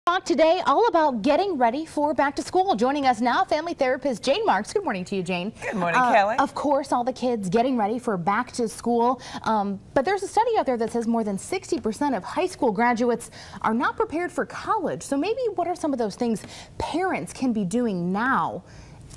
Talk today all about getting ready for back to school. Joining us now, family therapist Jane Marks. Good morning to you, Jane. Good morning, Kelly. Of course, all the kids getting ready for back to school. But there's a study out there that says more than 60% of high school graduates are not prepared for college. So maybe what are some of those things parents can be doing now,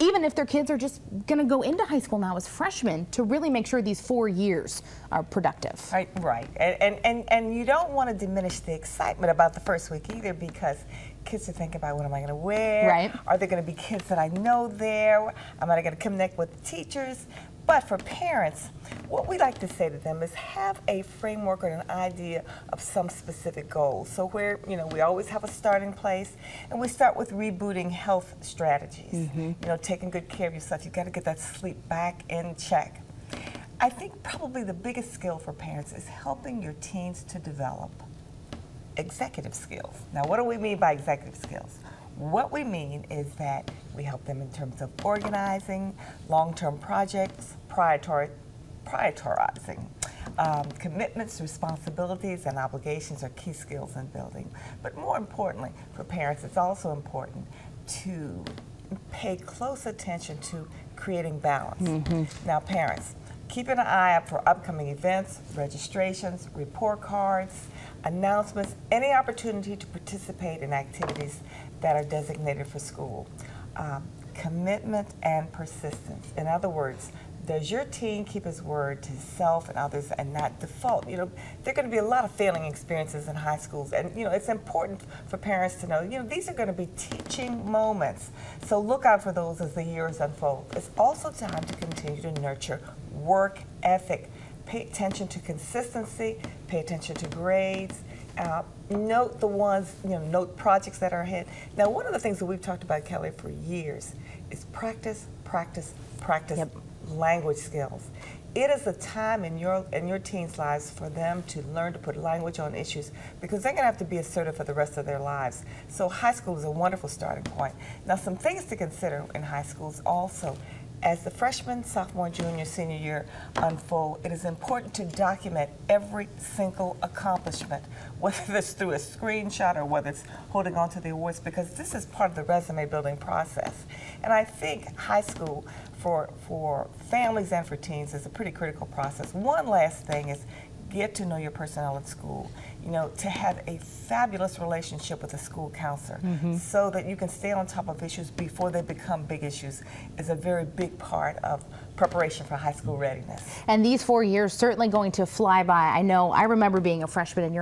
even if their kids are just going to go into high school now as freshmen, to really make sure these 4 years are productive? Right. And you don't want to diminish the excitement about the first week either, because kids are thinking about, what am I going to wear? Right. Are there going to be kids that I know there? Am I going to connect with the teachers? But for parents, what we like to say to them is have a framework or an idea of some specific goals. So where, we always have a starting place, and we start with rebooting health strategies. Taking good care of yourself. You've got to get that sleep back in check. I think probably the biggest skill for parents is helping your teens to develop executive skills. Now, what do we mean by executive skills? What we mean is that we help them in terms of organizing, long-term projects, prioritizing. Commitments, responsibilities, and obligations are key skills in building. But more importantly, for parents, it's also important to pay close attention to creating balance. Now, parents, keeping an eye out for upcoming events, registrations, report cards, announcements, any opportunity to participate in activities that are designated for school. Commitment and persistence. In other words, does your teen keep his word to himself and others and not default? There are going to be a lot of failing experiences in high schools, and it's important for parents to know, these are going to be teaching moments. So look out for those as the years unfold. It's also time to continue to nurture work ethic. Pay attention to consistency, pay attention to grades, note the ones, note projects that are ahead. Now, one of the things that we've talked about, Kelly, for years is practice language skills. It is a time in your teens' lives for them to learn to put language on issues, because they're going to have to be assertive for the rest of their lives. So high school is a wonderful starting point. Now, some things to consider in high schools also. As the freshman, sophomore, junior, senior year unfold, it is important to document every single accomplishment, whether it's through a screenshot or whether it's holding on to the awards, because this is part of the resume building process. And I think high school, for families and for teens, is a pretty critical process. One last thing is get to know your personnel at school. To have a fabulous relationship with a school counselor so that you can stay on top of issues before they become big issues is a very big part of preparation for high school readiness. And these 4 years certainly going to fly by. I remember being a freshman, and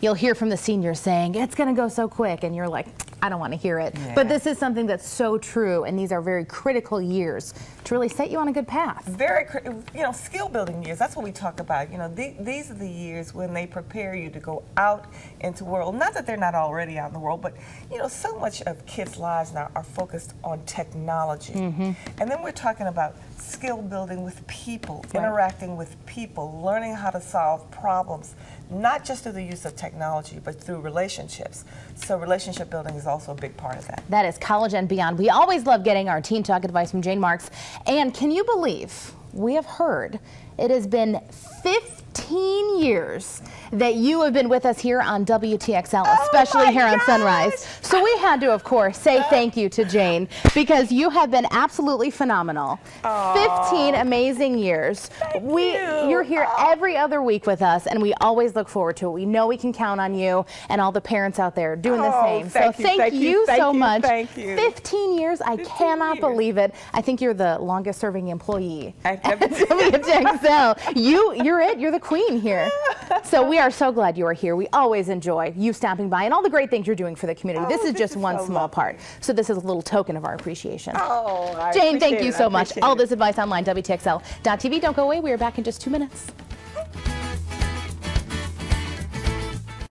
you'll hear from the seniors saying, it's going to go so quick, and you're like, I don't want to hear it. Yeah. But this is something that's so true, and these are very critical years to really set you on a good path. Very, skill building years. That's what we talk about. These are the years when they prepare you to go out into the world. Not that they're not already out in the world, but so much of kids' lives now are focused on technology. And then we're talking about skill building with people, interacting with people, learning how to solve problems, not just through the use of technology, but through relationships. So relationship building is also a big part of that. That is college and beyond. We always love getting our Teen Talk advice from Jane Marks. And can you believe we have heard it has been 15 years that you have been with us here on WTXL, especially here on Sunrise. So we had to, of course, say thank you to Jane, because you have been absolutely phenomenal. 15 amazing years. You're here every other week with us, and we always look forward to it. We know we can count on you and all the parents out there doing the same. So thank you so much. Thank you. 15 years. I cannot believe it. I think you're the longest serving employee at WTXL. You're it. You're the queen here. So we are so glad you are here. We always enjoy you stopping by and all the great things you're doing for the community. This is just one small part. So this is a little token of our appreciation. Jane, thank you so much. All this advice online, WTXL.tv. Don't go away. We are back in just 2 minutes.